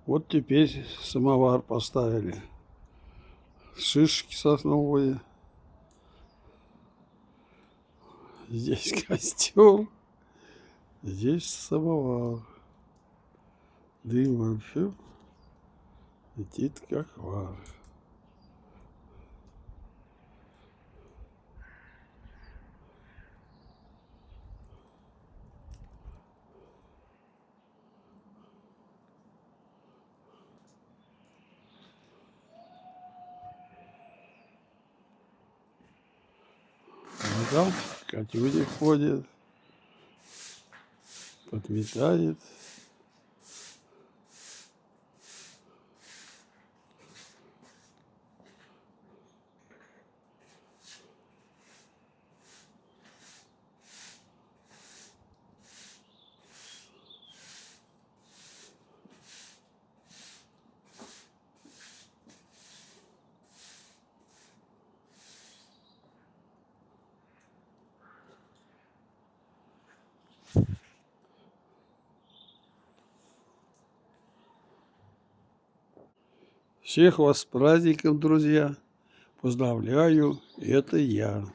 Вот теперь самовар поставили. Шишки сосновые. Здесь костер. Здесь самовар. Дым вообще летит как вар. А там Катюня ходит, подметает. Всех вас с праздником, друзья! Поздравляю, это я.